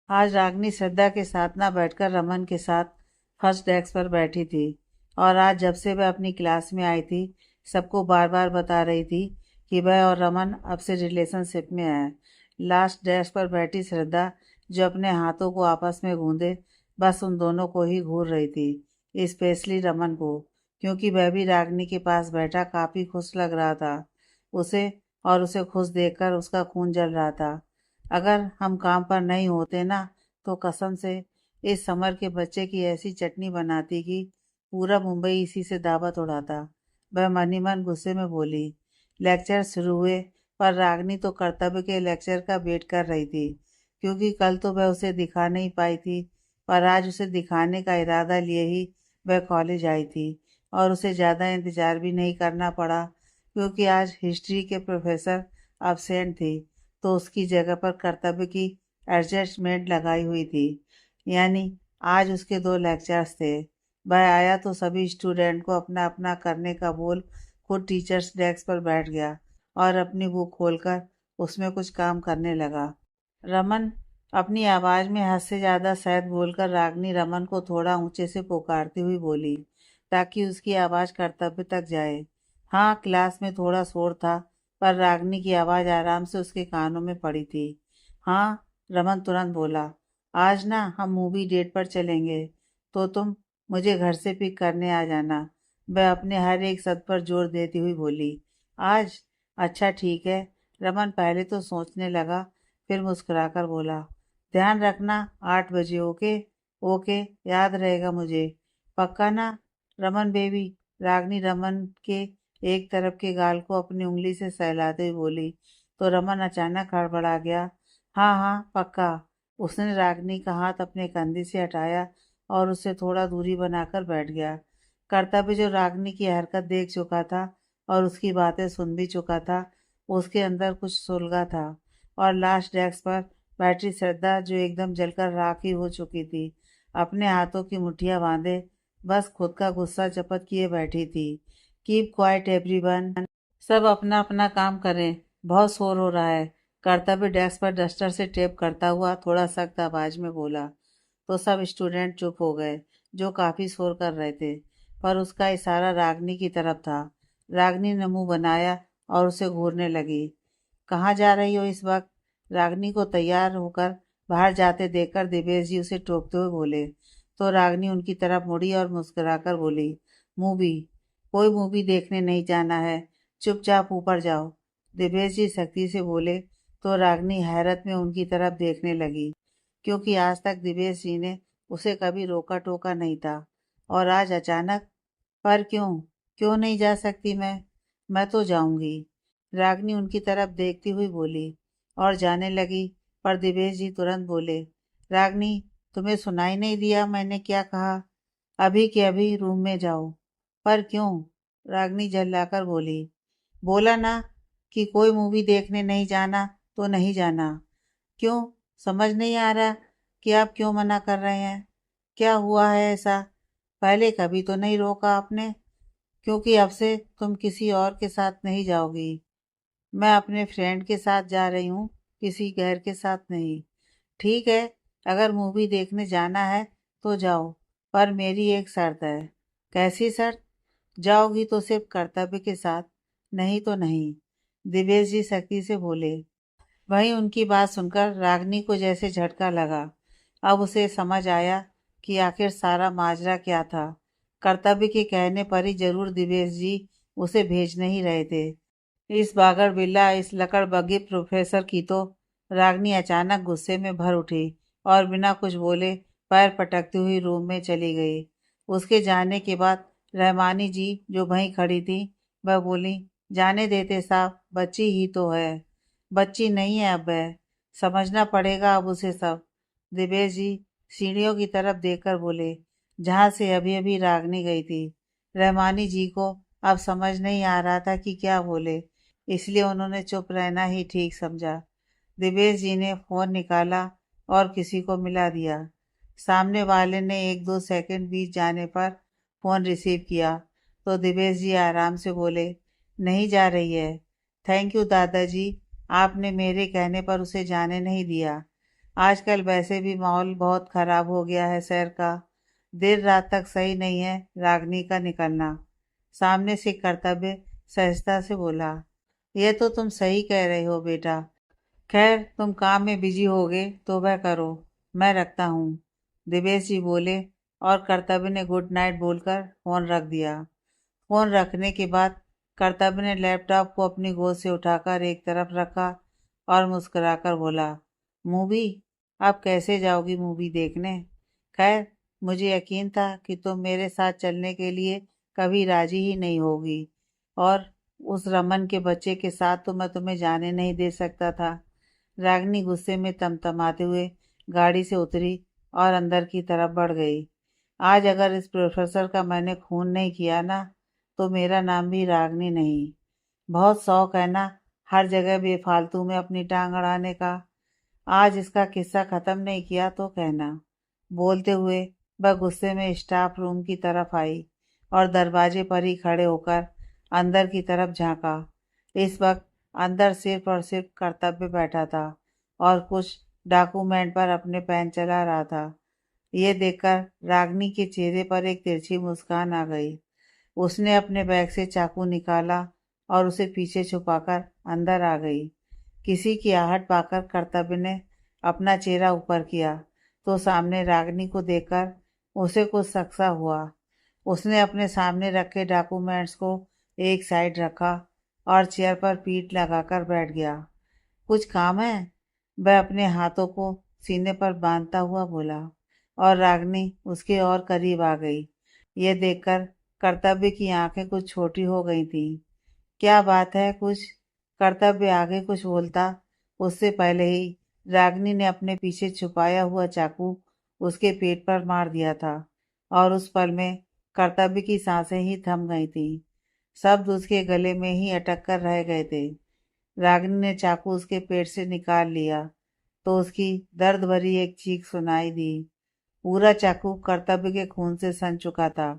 आज रागनी श्रद्धा के साथ ना बैठकर रमन के साथ फर्स्ट डेस्क पर बैठी थी। और आज जब से वह अपनी क्लास में आई थी, सबको बार बार बता रही थी कि वह और रमन अब से रिलेशनशिप में है। लास्ट डेस्क पर बैठी श्रद्धा, जो अपने हाथों को आपस में गूंदे बस उन दोनों को ही घूर रही थी, स्पेशली रमन को, क्योंकि वह भी रागनी के पास बैठा काफ़ी खुश लग रहा था उसे। और उसे खुश देखकर उसका खून जल रहा था। अगर हम काम पर नहीं होते ना, तो कसम से इस समर के बच्चे की ऐसी चटनी बनाती कि पूरा मुंबई इसी से दावत उड़ाता। वह मन ही मन गुस्से में बोली। लेक्चर शुरू हुए, पर रागनी तो कर्तव्य के लेक्चर का वेट कर रही थी, क्योंकि कल तो वह उसे दिखा नहीं पाई थी। पर आज उसे दिखाने का इरादा लिए ही वह कॉलेज आई थी। और उसे ज़्यादा इंतज़ार भी नहीं करना पड़ा, क्योंकि आज हिस्ट्री के प्रोफेसर absent थे। तो उसकी जगह पर कर्तव्य की एडजस्टमेंट लगाई हुई थी। यानी आज उसके 2 लेक्चर्स थे। वह आया तो सभी स्टूडेंट को अपना अपना करने का बोल खुद टीचर्स डेस्क पर बैठ गया और अपनी बुक खोलकर उसमें कुछ काम करने लगा। रमन अपनी आवाज़ में हद से ज़्यादा शहद बोलकर रागनी रमन को थोड़ा ऊंचे से पुकारती हुई बोली, ताकि उसकी आवाज़ कर्तव्य तक जाए। हाँ, क्लास में थोड़ा शोर था, पर रागनी की आवाज़ आराम से उसके कानों में पड़ी थी। हाँ, रमन तुरंत बोला, आज ना हम मूवी डेट पर चलेंगे, तो तुम मुझे घर से पिक करने आ जाना। वह अपने हर एक शब्द पर जोर देती हुई बोली, आज? अच्छा ठीक है। रमन पहले तो सोचने लगा, फिर मुस्कुराकर बोला, ध्यान रखना 8 बजे। ओके? ओके, याद रहेगा मुझे। पक्का ना? रमन बेबी। रागनी रमन के एक तरफ के गाल को अपनी उंगली से सहलाते हुए बोली। तो रमन अचानक हड़बड़ा गया। हाँ हाँ, पक्का। उसने रागनी का हाथ अपने कंधे से हटाया और उससे थोड़ा दूरी बनाकर बैठ गया। कर्तव्य, जो रागनी की हरकत देख चुका था और उसकी बातें सुन भी चुका था, उसके अंदर कुछ सुलगा था। और लास्ट डेस्क पर बैठी श्रद्धा, जो एकदम जलकर राख ही हो चुकी थी, अपने हाथों की मुट्ठियां बांधे बस खुद का गुस्सा जपत किए बैठी थी। Keep quiet everyone. सब अपना अपना काम करें, बहुत शोर हो रहा है। कर्तव्य डेस्क पर डस्टर से टेप करता हुआ थोड़ा सख्त आवाज में बोला। तो सब स्टूडेंट चुप हो गए, जो काफी शोर कर रहे थे। पर उसका इशारा रागनी की तरफ था। रागनी ने मुंह बनाया और उसे घूरने लगी। कहाँ जा रही हो इस वक्त? रागनी को तैयार होकर बाहर जाते देखकर दिवेश जी उसे टोकते हुए बोले। तो रागनी उनकी तरफ मुड़ी और मुस्कुराकर बोली, मूवी? कोई मूवी देखने नहीं जाना है, चुपचाप ऊपर जाओ। दिवेश जी सख्ती से बोले। तो रागनी हैरत में उनकी तरफ देखने लगी, क्योंकि आज तक दिवेश जी ने उसे कभी रोका टोका नहीं था। और आज अचानक? पर क्यों? क्यों नहीं जा सकती मैं तो जाऊंगी। रागनी उनकी तरफ देखती हुई बोली और जाने लगी। पर दिवेश जी तुरंत बोले, रागनी, तुम्हें सुनाई नहीं दिया मैंने क्या कहा? अभी के अभी रूम में जाओ। पर क्यों? रागनी झल्लाकर बोली। बोला ना कि कोई मूवी देखने नहीं जाना, तो नहीं जाना। क्यों? समझ नहीं आ रहा कि आप क्यों मना कर रहे हैं? क्या हुआ है ऐसा? पहले कभी तो नहीं रोका आपने। क्योंकि अब से तुम किसी और के साथ नहीं जाओगी। मैं अपने फ्रेंड के साथ जा रही हूँ, किसी गैर के साथ नहीं। ठीक है, अगर मूवी देखने जाना है तो जाओ, पर मेरी एक शर्त है। कैसी शर्त? जाओगी तो सिर्फ कर्तव्य के साथ, नहीं तो नहीं। दिवेश जी सख्ती से बोले। वहीं उनकी बात सुनकर रागनी को जैसे झटका लगा। अब उसे समझ आया कि आखिर सारा माजरा क्या था। कर्तव्य के कहने पर ही जरूर दिवेश जी उसे भेज नहीं रहे थे। इस बागर बिल्ला, इस लकड़बग्घे प्रोफेसर की तो रागनी अचानक गुस्से में भर उठी और बिना कुछ बोले पैर पटकती हुई रूम में चली गई। उसके जाने के बाद रहमानी जी, जो वहीं खड़ी थी, वह बोली, जाने देते साहब, बच्ची ही तो है। बच्ची नहीं है अब वह, समझना पड़ेगा अब उसे सब। दिवेश जी सीढ़ियों की तरफ देखकर बोले, जहाँ से अभी अभी रागनी गई थी। रहमानी जी को अब समझ नहीं आ रहा था कि क्या बोले, इसलिए उन्होंने चुप रहना ही ठीक समझा। दिवेश जी ने फोन निकाला और किसी को मिला दिया। सामने वाले ने 1-2 सेकंड बीत जाने पर फोन रिसीव किया। तो दिवेश जी आराम से बोले, नहीं जा रही है। थैंक यू दादाजी, आपने मेरे कहने पर उसे जाने नहीं दिया। आजकल वैसे भी माहौल बहुत खराब हो गया है शहर का। देर रात तक सही नहीं है रागनी का निकलना। सामने से कर्तव्य सहजता से बोला। यह तो तुम सही कह रहे हो बेटा। खैर तुम काम में बिजी होगे तो वह करो, मैं रखता हूँ। दिवेश जी बोले और कर्तव्य ने गुड नाइट बोलकर फोन रख दिया। फोन रखने के बाद कर्तव्य ने लैपटॉप को अपनी गोद से उठाकर एक तरफ रखा और मुस्कुराकर बोला, मूवी? अब कैसे जाओगी मूवी देखने? खैर, मुझे यकीन था कि तुम मेरे साथ चलने के लिए कभी राजी ही नहीं होगी, और उस रमन के बच्चे के साथ तो मैं तुम्हें जाने नहीं दे सकता था। रागिनी गुस्से में तमतमाते हुए गाड़ी से उतरी और अंदर की तरफ बढ़ गई। आज अगर इस प्रोफेसर का मैंने खून नहीं किया ना, तो मेरा नाम भी रागनी नहीं। बहुत शौक है ना हर जगह बेफालतू में अपनी टांग अड़ाने का। आज इसका किस्सा खत्म नहीं किया तो कहना। बोलते हुए वह गुस्से में स्टाफ रूम की तरफ आई और दरवाजे पर ही खड़े होकर अंदर की तरफ झांका। इस वक्त अंदर सिर्फ और सिर्फ कर्तव्य बैठा था और कुछ डॉक्यूमेंट पर अपने पेन चला रहा था। ये देखकर रागनी के चेहरे पर एक तिरछी मुस्कान आ गई। उसने अपने बैग से चाकू निकाला और उसे पीछे छुपाकर अंदर आ गई। किसी की आहट पाकर कर्तव्य ने अपना चेहरा ऊपर किया तो सामने रागनी को देखकर उसे कुछ सकसा हुआ। उसने अपने सामने रखे डॉक्यूमेंट्स को एक साइड रखा और चेयर पर पीठ लगाकर बैठ गया। कुछ काम है? वह अपने हाथों को सीने पर बांधता हुआ बोला, और रागनी उसके और करीब आ गई। ये देखकर कर्तव्य की आंखें कुछ छोटी हो गई थीं। क्या बात है कुछ? कर्तव्य आगे कुछ बोलता उससे पहले ही रागिनी ने अपने पीछे छुपाया हुआ चाकू उसके पेट पर मार दिया था, और उस पल में कर्तव्य की सांसें ही थम गई थीं। शब्द उसके गले में ही अटक कर रह गए थे। रागिनी ने चाकू उसके पेट से निकाल लिया तो उसकी दर्द भरी एक चीख सुनाई दी। पूरा चाकू कर्तव्य के खून से सन चुका था।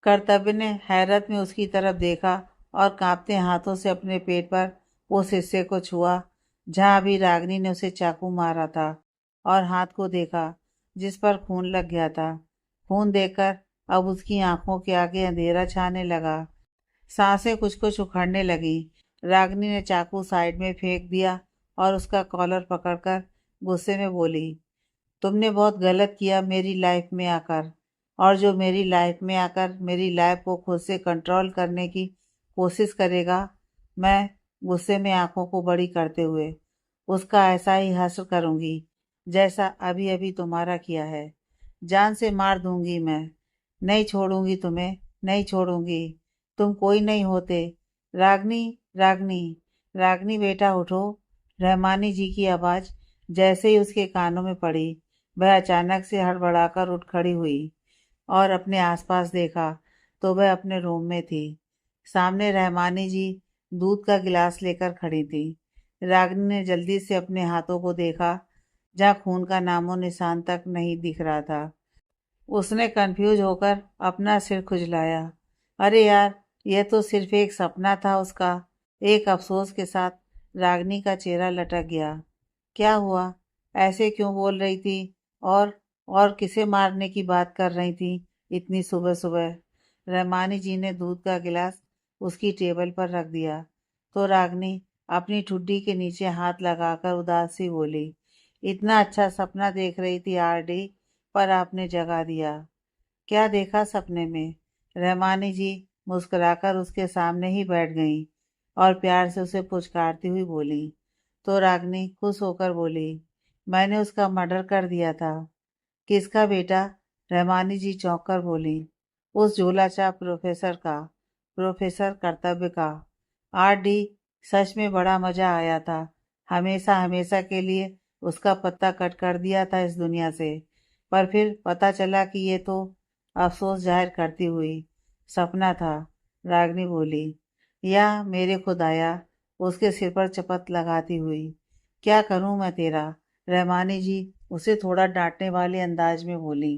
कर्तव्य ने हैरत में उसकी तरफ देखा और कांपते हाथों से अपने पेट पर उस हिस्से को छुआ जहां अभी रागिनी ने उसे चाकू मारा था, और हाथ को देखा जिस पर खून लग गया था। खून देखकर अब उसकी आंखों के आगे अंधेरा छाने लगा। सांसें कुछ कुछ उखड़ने लगी। रागिनी ने चाकू साइड में फेंक दिया और उसका कॉलर पकड़कर गुस्से में बोली, तुमने बहुत गलत किया मेरी लाइफ में आकर, और जो मेरी लाइफ में आकर मेरी लाइफ को खुद से कंट्रोल करने की कोशिश करेगा, मैं गुस्से में आंखों को बड़ी करते हुए उसका ऐसा ही हश्र करूंगी जैसा अभी अभी तुम्हारा किया है। जान से मार दूंगी मैं। नहीं छोड़ूंगी तुम्हें, नहीं छोड़ूंगी। तुम कोई नहीं होते। रागनी, रागनी, रागनी बेटा उठो। रहमानी जी की आवाज़ जैसे ही उसके कानों में पड़ी, वह अचानक से हड़बड़ाकर उठ खड़ी हुई और अपने आसपास देखा तो वह अपने रूम में थी। सामने रहमानी जी दूध का गिलास लेकर खड़ी थी। रागिनी ने जल्दी से अपने हाथों को देखा जहाँ खून का नामो निशान तक नहीं दिख रहा था। उसने कंफ्यूज होकर अपना सिर खुजलाया। अरे यार, यह तो सिर्फ एक सपना था उसका। एक अफसोस के साथ रागिनी का चेहरा लटक गया। क्या हुआ? ऐसे क्यों बोल रही थी? और और किसे मारने की बात कर रही थी इतनी सुबह सुबह? रहमानी जी ने दूध का गिलास उसकी टेबल पर रख दिया तो रागिनी अपनी ठुड्डी के नीचे हाथ लगाकर उदास सी बोली, इतना अच्छा सपना देख रही थी आरडी, पर आपने जगा दिया। क्या देखा सपने में? रहमानी जी मुस्कुराकर उसके सामने ही बैठ गईं और प्यार से उसे पुचकारती हुई बोली। तो रागिनी खुश होकर बोली, मैंने उसका मर्डर कर दिया था। किसका बेटा? रहमानी जी चौंक कर बोली। उस झोलाछाप प्रोफेसर का, प्रोफेसर कर्तव्य का। आरडी, सच में बड़ा मजा आया था। हमेशा हमेशा के लिए उसका पत्ता कट कर दिया था इस दुनिया से, पर फिर पता चला कि ये तो, अफसोस जाहिर करती हुई, सपना था। रागिनी बोली। या मेरे खुदाया, उसके सिर पर चपत लगाती हुई, क्या करूं मैं तेरा? रहमानी जी उसे थोड़ा डांटने वाले अंदाज में बोली।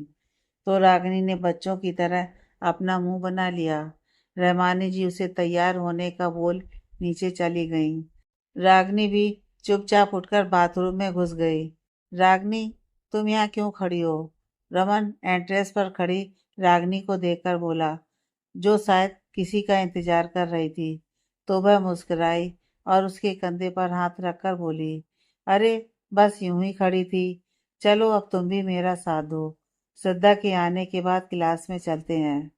तो रागिनी ने बच्चों की तरह अपना मुंह बना लिया। रहमानी जी उसे तैयार होने का बोल नीचे चली गईं। रागिनी भी चुपचाप उठकर बाथरूम में घुस गई। रागनी, तुम यहाँ क्यों खड़ी हो? रमन एंट्रेंस पर खड़ी रागनी को देखकर बोला, जो शायद किसी का इंतजार कर रही थी। तो वह मुस्कुराई और उसके कंधे पर हाथ रखकर बोली, अरे बस यूं ही खड़ी थी। चलो अब तुम भी मेरा साथ दो। श्रद्धा के आने के बाद क्लास में चलते हैं।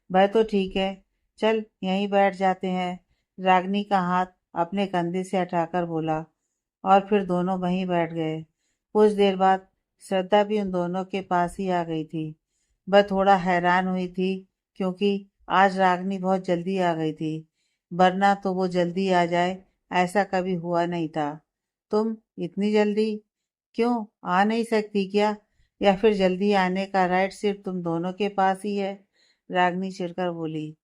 वह तो ठीक है, चल यहीं बैठ जाते हैं। रागनी का हाथ अपने कंधे से हटाकर बोला और फिर दोनों वहीं बैठ गए। कुछ देर बाद श्रद्धा भी उन दोनों के पास ही आ गई थी। वह थोड़ा हैरान हुई थी क्योंकि आज रागनी बहुत जल्दी आ गई थी, वरना तो वो जल्दी आ जाए ऐसा कभी हुआ नहीं था। तुम इतनी जल्दी क्यों? आ नहीं सकती क्या? या फिर जल्दी आने का राइट सिर्फ तुम दोनों के पास ही है? रागनी चिढ़कर बोली।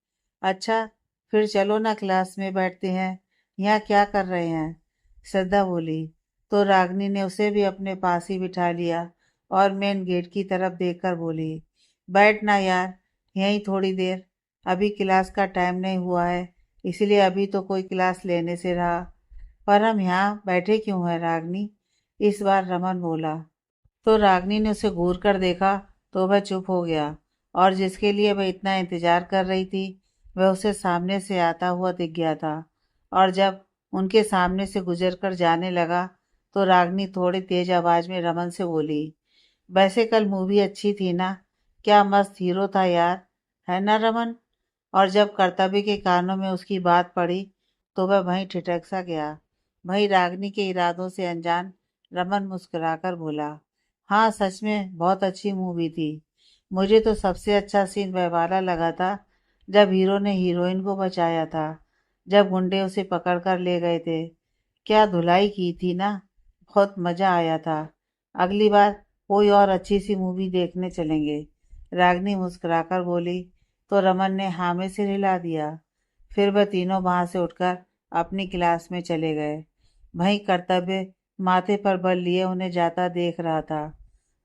अच्छा, फिर चलो ना क्लास में बैठते हैं। यहाँ क्या कर रहे हैं? श्रद्धा बोली। तो रागनी ने उसे भी अपने पास ही बिठा लिया और मेन गेट की तरफ देखकर बोली, बैठ ना यार, यहीं थोड़ी देर। अभी क्लास का टाइम नहीं हुआ है, इसलिए अभी तो कोई क्लास लेने से रहा। पर हम यहाँ बैठे क्यों हैं रागनी? इस बार रमन बोला। तो रागनी ने उसे घूर कर देखा तो वह चुप हो गया, और जिसके लिए वह इतना इंतजार कर रही थी वह उसे सामने से आता हुआ दिख गया था। और जब उनके सामने से गुजर कर जाने लगा तो रागनी थोड़ी तेज आवाज में रमन से बोली, वैसे कल मूवी अच्छी थी ना? क्या मस्त हीरो था यार, है ना रमन? और जब कर्तव्य के कानों में उसकी बात पड़ी तो वह वहीं ठिठक सा गया। वहीं रागनी के इरादों से अनजान रमन मुस्कुराकर बोला, हाँ सच में बहुत अच्छी मूवी थी। मुझे तो सबसे अच्छा सीन वह वाला लगा था जब हीरो ने हीरोइन को बचाया था, जब गुंडे उसे पकड़ कर ले गए थे। क्या धुलाई की थी ना? बहुत मजा आया था। अगली बार कोई और अच्छी सी मूवी देखने चलेंगे। रागनी मुस्कुराकर बोली तो रमन ने हाँ में सिर हिला दिया। फिर वह तीनों वहां से उठकर अपनी क्लास में चले गए। वहीं कर्तव्य माथे पर बल लिए उन्हें जाता देख रहा था।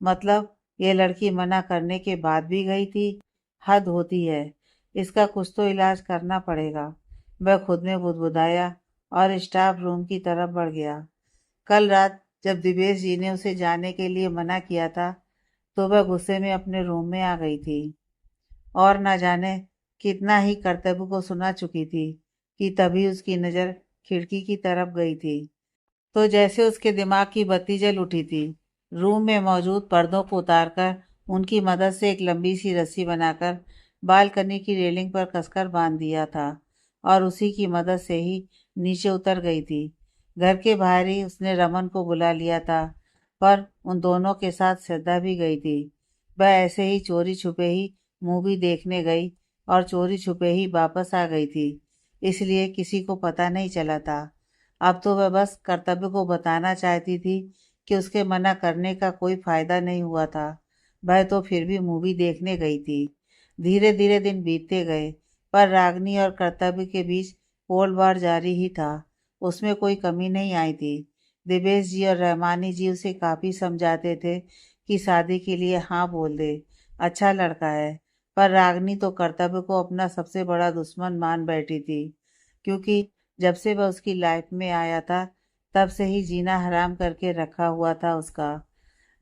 मतलब ये लड़की मना करने के बाद भी गई थी। हद होती है, इसका कुछ तो इलाज करना पड़ेगा। वह खुद में बुदबुदाया और स्टाफ रूम की तरफ बढ़ गया। कल रात जब दिवेश जी ने उसे जाने के लिए मना किया था तो वह गुस्से में अपने रूम में आ गई थी, और न जाने कितना ही कर्तव्य को सुना चुकी थी कि तभी उसकी नज़र खिड़की की तरफ गई थी। तो जैसे उसके दिमाग की बत्ती जल उठी थी। रूम में मौजूद पर्दों को उतारकर उनकी मदद से एक लंबी सी रस्सी बनाकर बालकनी की रेलिंग पर कसकर बांध दिया था और उसी की मदद से ही नीचे उतर गई थी। घर के बाहर ही उसने रमन को बुला लिया था, पर उन दोनों के साथ श्रद्धा भी गई थी। वह ऐसे ही चोरी छुपे ही मूवी देखने गई और चोरी छुपे ही वापस आ गई थी, इसलिए किसी को पता नहीं चला था। अब तो वह बस कर्तव्य को बताना चाहती थी कि उसके मना करने का कोई फायदा नहीं हुआ था। वह तो फिर भी मूवी देखने गई थी। धीरे धीरे दिन बीतते गए, पर रागनी और कर्तव्य के बीच कोलवार जारी ही था। उसमें कोई कमी नहीं आई थी। दिवेश जी और रहमानी जी उसे काफ़ी समझाते थे कि शादी के लिए हाँ बोल दे, अच्छा लड़का है। पर रागनी तो कर्तव्य को अपना सबसे बड़ा दुश्मन मान बैठी थी, क्योंकि जब से वह उसकी लाइफ में आया था तब से ही जीना हराम करके रखा हुआ था उसका।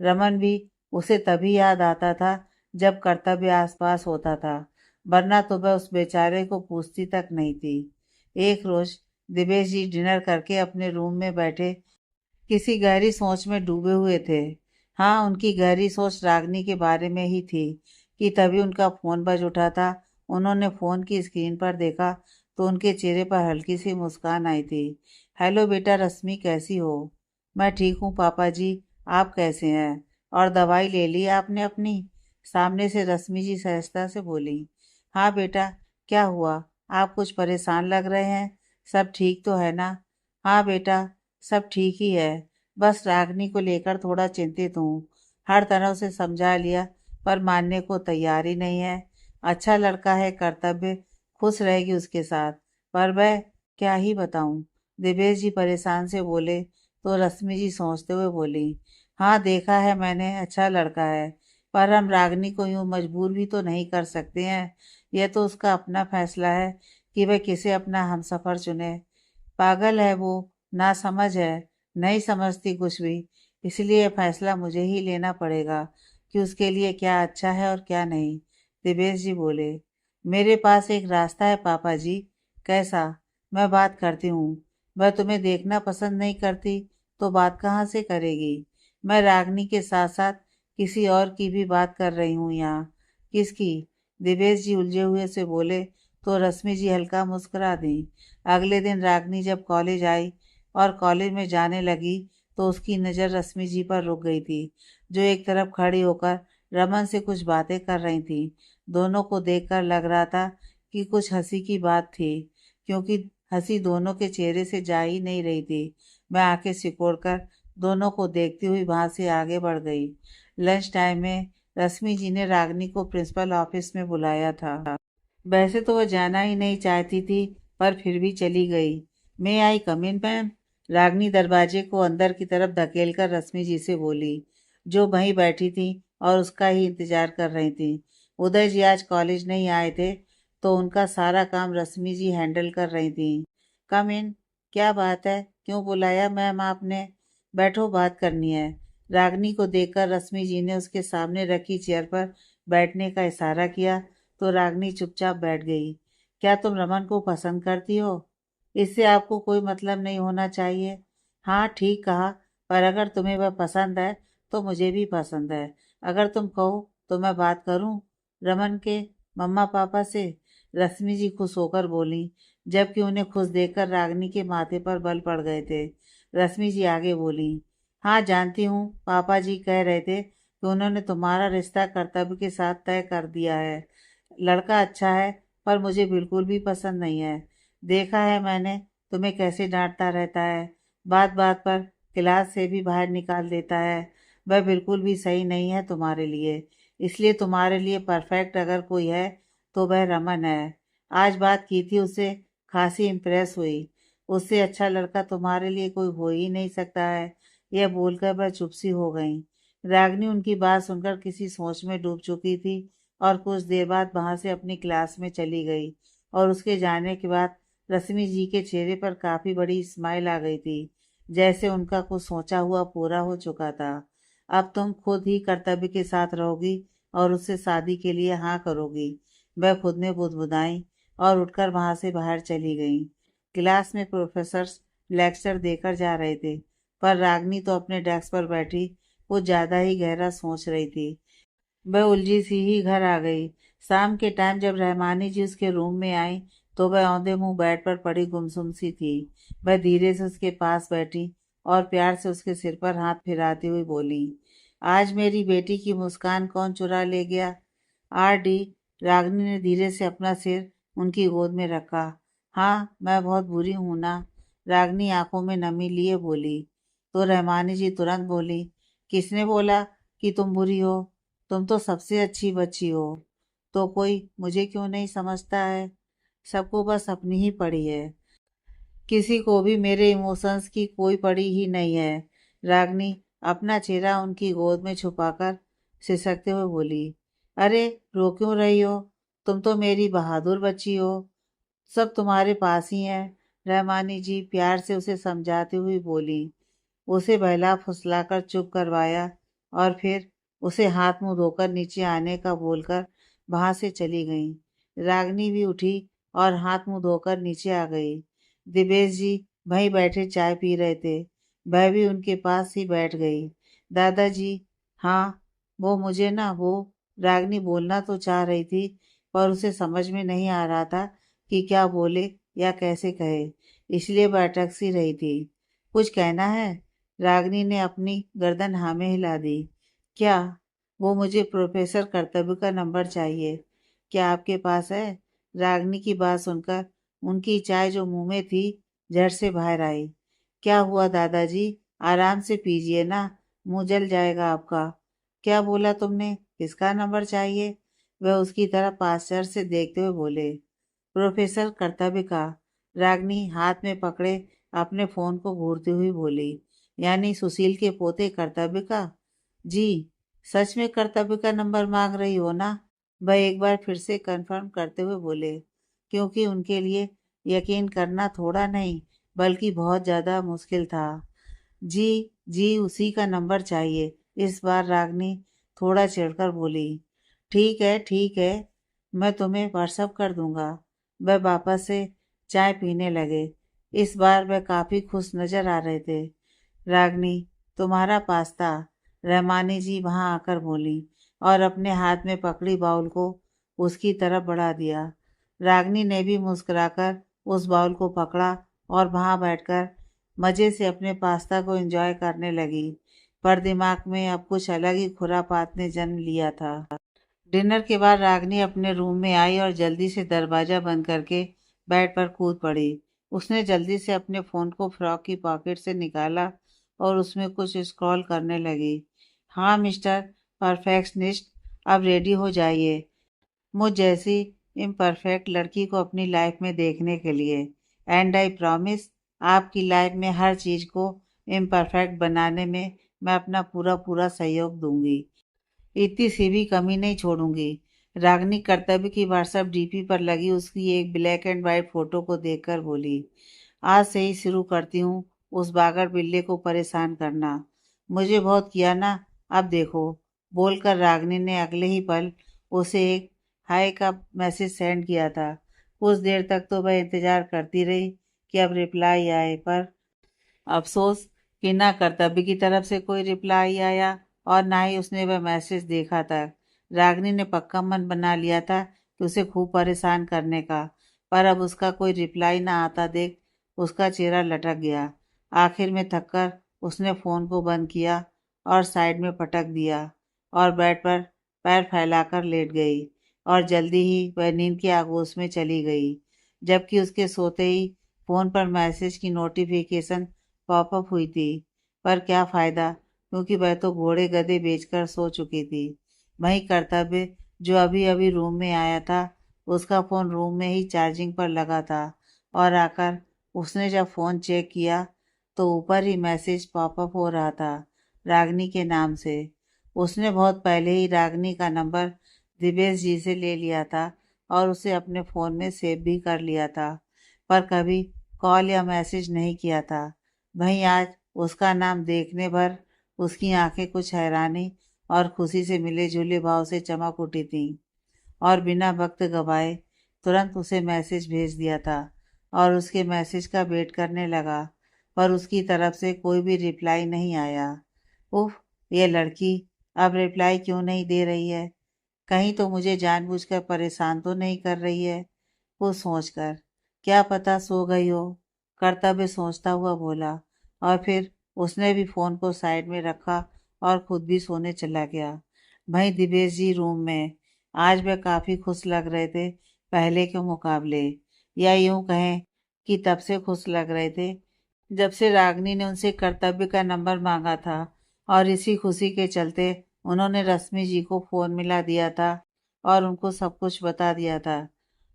रमन भी उसे तभी याद आता था जब कर्तव्य आसपास होता था, वरना तो वह उस बेचारे को पूछती तक नहीं थी। एक रोज दिवेश जी डिनर करके अपने रूम में बैठे किसी गहरी सोच में डूबे हुए थे। हाँ, उनकी गहरी सोच रागनी के बारे में ही थी कि तभी उनका फ़ोन बज उठा था। उन्होंने फ़ोन की स्क्रीन पर देखा तो उनके चेहरे पर हल्की सी मुस्कान आई थी। हेलो बेटा रश्मि, कैसी हो? मैं ठीक हूँ पापा जी, आप कैसे हैं? और दवाई ले ली आपने अपनी? सामने से रश्मि जी सहजता से बोली। हाँ बेटा, क्या हुआ? आप कुछ परेशान लग रहे हैं। सब ठीक तो है ना? हाँ बेटा, सब ठीक ही है। बस रागनी को लेकर थोड़ा चिंतित हूँ। हर तरह से समझा लिया पर मानने को तैयार ही नहीं है। अच्छा लड़का है कर्तव्य, खुश रहेगी उसके साथ। पर वह क्या ही बताऊँ। दिवेश जी परेशान से बोले तो रश्मि जी सोचते हुए बोली, हाँ देखा है मैंने, अच्छा लड़का है। पर हम रागनी को यूं मजबूर भी तो नहीं कर सकते हैं। यह तो उसका अपना फैसला है कि वह किसे अपना हमसफर चुने। पागल है वो, ना समझ है, नहीं समझती कुछ भी। इसलिए यह फैसला मुझे ही लेना पड़ेगा कि उसके लिए क्या अच्छा है और क्या नहीं। दिवेश जी बोले, मेरे पास एक रास्ता है पापा जी। कैसा? मैं बात करती हूँ। वह तुम्हें देखना पसंद नहीं करती तो बात कहाँ से करेगी? मैं रागनी के साथ साथ किसी और की भी बात कर रही हूँ यहाँ। किसकी? दिवेश जी उलझे हुए से बोले तो रश्मि जी हल्का मुस्कुरा दी। अगले दिन रागनी जब कॉलेज आई और कॉलेज में जाने लगी तो उसकी नज़र रश्मि जी पर रुक गई थी, जो एक तरफ खड़ी होकर रमन से कुछ बातें कर रही थी। दोनों को देखकर लग रहा था कि कुछ हंसी की बात थी, क्योंकि हंसी दोनों के चेहरे से जा ही नहीं रही थी। मैं आंखें सिकोड़कर दोनों को देखती हुई वहां से आगे बढ़ गई। लंच टाइम में रश्मि जी ने रागनी को प्रिंसिपल ऑफिस में बुलाया था। वैसे तो वह जाना ही नहीं चाहती थी, पर फिर भी चली गई। मैं आई कम इन मैम? रागनी दरवाजे को अंदर की तरफ धकेलकर रश्मि जी से बोली, जो वहीं बैठी थी और उसका ही इंतजार कर रही थी। उदय जी आज कॉलेज नहीं आए थे, तो उनका सारा काम रश्मि जी हैंडल कर रही थी। कम इन। क्या बात है? क्यों बुलाया मैम आपने? बैठो, बात करनी है। रागनी को देखकर रश्मि जी ने उसके सामने रखी चेयर पर बैठने का इशारा किया तो रागनी चुपचाप बैठ गई। क्या तुम रमन को पसंद करती हो? इससे आपको कोई मतलब नहीं होना चाहिए। हाँ, ठीक कहा, पर अगर तुम्हें वह पसंद है तो मुझे भी पसंद है। अगर तुम कहो तो मैं बात करूं रमन के मम्मा पापा से। रश्मि जी खुश होकर बोली, जबकि उन्हें खुश देखकर रागनी के माथे पर बल पड़ गए थे। रश्मि जी आगे बोली, हाँ जानती हूँ, पापा जी कह रहे थे कि उन्होंने तुम्हारा रिश्ता कर्तव्य के साथ तय कर दिया है। लड़का अच्छा है, पर मुझे बिल्कुल भी पसंद नहीं है। देखा है मैंने तुम्हें कैसे डांटता रहता है, बात बात पर क्लास से भी बाहर निकाल देता है। वह बिल्कुल भी सही नहीं है तुम्हारे लिए। इसलिए तुम्हारे लिए परफेक्ट अगर कोई है तो वह रमन है। आज बात की थी उससे, खासी इम्प्रेस हुई। उससे अच्छा लड़का तुम्हारे लिए कोई हो ही नहीं सकता है। यह बोलकर वह चुप सी हो गई। रागनी उनकी बात सुनकर किसी सोच में डूब चुकी थी और कुछ देर बाद वहां से अपनी क्लास में चली गई। और उसके जाने के बाद रश्मि जी के चेहरे पर काफी बड़ी स्माइल आ गई थी, जैसे उनका कुछ सोचा हुआ पूरा हो चुका था। अब तुम खुद ही कर्तव्य के साथ रहोगी और उससे शादी के लिए हाँ करोगी। वह खुद में बुदबुदाई और उठकर वहां से बाहर चली गई। क्लास में प्रोफेसर लेक्चर देकर जा रहे थे, पर रागनी तो अपने डेस्क पर बैठी कुछ ज्यादा ही गहरा सोच रही थी। वह उलझी सी ही घर आ गई। शाम के टाइम जब रहमानी जी उसके रूम में आई तो वह औंधे मुंह बेड पर पड़ी गुमसुम सी थी। वह धीरे से उसके पास बैठी और प्यार से उसके सिर पर हाथ फिराती हुई बोली, आज मेरी बेटी की मुस्कान कौन चुरा ले गया? R D. रागिनी ने धीरे से अपना सिर उनकी गोद में रखा। हाँ, मैं बहुत बुरी हूं ना? रागिनी आंखों में नमी लिए बोली। तो रहमानी जी तुरंत बोली, किसने बोला कि तुम बुरी हो? तुम तो सबसे अच्छी बच्ची हो। तो कोई मुझे क्यों नहीं समझता है? सबको बस अपनी ही पड़ी है, किसी को भी मेरे इमोशंस की कोई पड़ी ही नहीं है। रागनी अपना चेहरा उनकी गोद में छुपाकर सिसकते हुए बोली, अरे रो क्यों रही हो? तुम तो मेरी बहादुर बच्ची हो, सब तुम्हारे पास ही है। रहमानी जी प्यार से उसे समझाती हुई बोली। उसे बहला फुसलाकर चुप करवाया और फिर उसे हाथ मुंह धोकर नीचे आने का बोलकर वहां से चली गई। रागनी भी उठी और हाथ मुंह धोकर नीचे आ गई। दिवेश जी वहीं बैठे चाय पी रहे थे, वह भी उनके पास ही बैठ गई। दादाजी। हाँ, वो मुझे ना वो रागनी बोलना तो चाह रही थी, पर उसे समझ में नहीं आ रहा था कि क्या बोले या कैसे कहे, इसलिए वह अटक सी रही थी। कुछ कहना है? रागनी ने अपनी गर्दन हाँ में हिला दी। क्या? वो मुझे प्रोफेसर कर्तव्य का नंबर चाहिए। क्या आपके पास है? रागनी की बात सुनकर उनकी चाय जो मुंह में थी झट से बाहर आई। क्या हुआ दादाजी? आराम से पीजिए ना, मुंह जल जाएगा आपका। क्या बोला तुमने? किसका नंबर चाहिए? वह उसकी तरफ आश्चर्य से देखते हुए बोले। प्रोफेसर कर्तव्य का। रागनी हाथ में पकड़े अपने फोन को घूरती हुई बोली, यानी सुशील के पोते कर्तव्य का? जी। सच में कर्तव्य का नंबर मांग रही हो ना? वह एक बार फिर से कंफर्म करते हुए बोले, क्योंकि उनके लिए यकीन करना थोड़ा नहीं बल्कि बहुत ज्यादा मुश्किल था। जी जी, उसी का नंबर चाहिए। इस बार रागनी थोड़ा चिढ़कर बोली। ठीक है, मैं तुम्हें व्हाट्सअप कर दूंगा। वह वापस से चाय पीने लगे। इस बार वह काफी खुश नजर आ रहे थे। रागनी, तुम्हारा पास्ता, रहमानी जी वहां आकर बोली और अपने हाथ में पकड़ी बाउल को उसकी तरफ बढ़ा दिया। रागनी ने भी मुस्कुराकर उस बाउल को पकड़ा और वहां बैठकर मजे से अपने पास्ता को एंजॉय करने लगी। पर दिमाग में अब कुछ अलग ही खुरापात ने जन्म लिया था। डिनर के बाद रागनी अपने रूम में आई और जल्दी से दरवाजा बंद करके बेड पर कूद पड़ी। उसने जल्दी से अपने फोन को फ्रॉक की पॉकेट से निकाला और उसमें कुछ स्क्रॉल करने लगी। हाँ मिस्टर परफेक्शनिस्ट, अब रेडी हो जाइए मुझ जैसी इम्परफेक्ट लड़की को अपनी लाइफ में देखने के लिए। एंड आई प्रॉमिस, आपकी लाइफ में हर चीज को इम्परफेक्ट बनाने में मैं अपना पूरा पूरा सहयोग दूंगी। इतनी सी भी कमी नहीं छोड़ूंगी। रागनी कर्तव्य की व्हाट्सएप डीपी पर लगी उसकी एक ब्लैक एंड व्हाइट फोटो को देखकर बोली, आज से ही शुरू करती हूँ उस बागर बिल्ले को परेशान करना। मुझे बहुत किया ना, अब देखो। बोलकर रागनी ने अगले ही पल उसे एक हाय का मैसेज सेंड किया था। कुछ देर तक तो वह इंतजार करती रही कि अब रिप्लाई आए, पर अफसोस कि ना कर्तव्य की तरफ से कोई रिप्लाई आया और ना ही उसने वह मैसेज देखा था। रागनी ने पक्का मन बना लिया था कि उसे खूब परेशान करने का, पर अब उसका कोई रिप्लाई ना आता देख उसका चेहरा लटक गया। आखिर में थककर उसने फ़ोन को बंद किया और साइड में पटक दिया और बेड पर पैर फैलाकर लेट गई और जल्दी ही वह नींद के आगोश में चली गई। जबकि उसके सोते ही फ़ोन पर मैसेज की नोटिफिकेशन पॉपअप हुई थी। पर क्या फ़ायदा, क्योंकि वह तो घोड़े गधे बेचकर सो चुकी थी। वहीं कर्तव्य, जो अभी अभी रूम में आया था, उसका फ़ोन रूम में ही चार्जिंग पर लगा था और आकर उसने जब फ़ोन चेक किया तो ऊपर ही मैसेज पॉपअप हो रहा था रागनी के नाम से। उसने बहुत पहले ही रागनी का नंबर दिवेश जी से ले लिया था और उसे अपने फ़ोन में सेव भी कर लिया था, पर कभी कॉल या मैसेज नहीं किया था। वहीं आज उसका नाम देखने भर उसकी आंखें कुछ हैरानी और खुशी से मिले जुले भाव से चमक उठी थीं और बिना वक्त गवाए तुरंत उसे मैसेज भेज दिया था और उसके मैसेज का वेट करने लगा, पर उसकी तरफ से कोई भी रिप्लाई नहीं आया। उफ, ये लड़की अब रिप्लाई क्यों नहीं दे रही है? कहीं तो मुझे जानबूझकर परेशान तो नहीं कर रही है? वो सोचकर, क्या पता सो गई हो, कर्तव्य सोचता हुआ बोला और फिर उसने भी फोन को साइड में रखा और खुद भी सोने चला गया। वहीं दिवेश जी रूम में आज वे काफी खुश लग रहे थे पहले के मुकाबले, या यूं कहें कि तब से खुश लग रहे थे जब से रागनी ने उनसे कर्तव्य का नंबर मांगा था और इसी खुशी के चलते उन्होंने रश्मि जी को फोन मिला दिया था और उनको सब कुछ बता दिया था,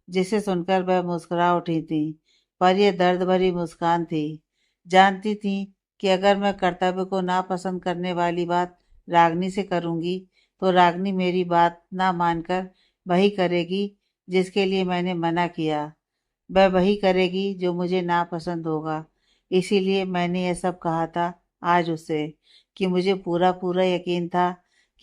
जिसे सुनकर वह मुस्कुरा उठी थी। पर यह दर्द भरी मुस्कान थी। जानती थी कि अगर मैं कर्तव्य को नापसंद करने वाली बात रागनी से करूंगी तो रागनी मेरी बात ना मानकर वही करेगी जिसके लिए मैंने मना किया। वह वही करेगी जो मुझे नापसंद होगा। इसीलिए मैंने यह सब कहा था आज उससे कि मुझे पूरा पूरा यकीन था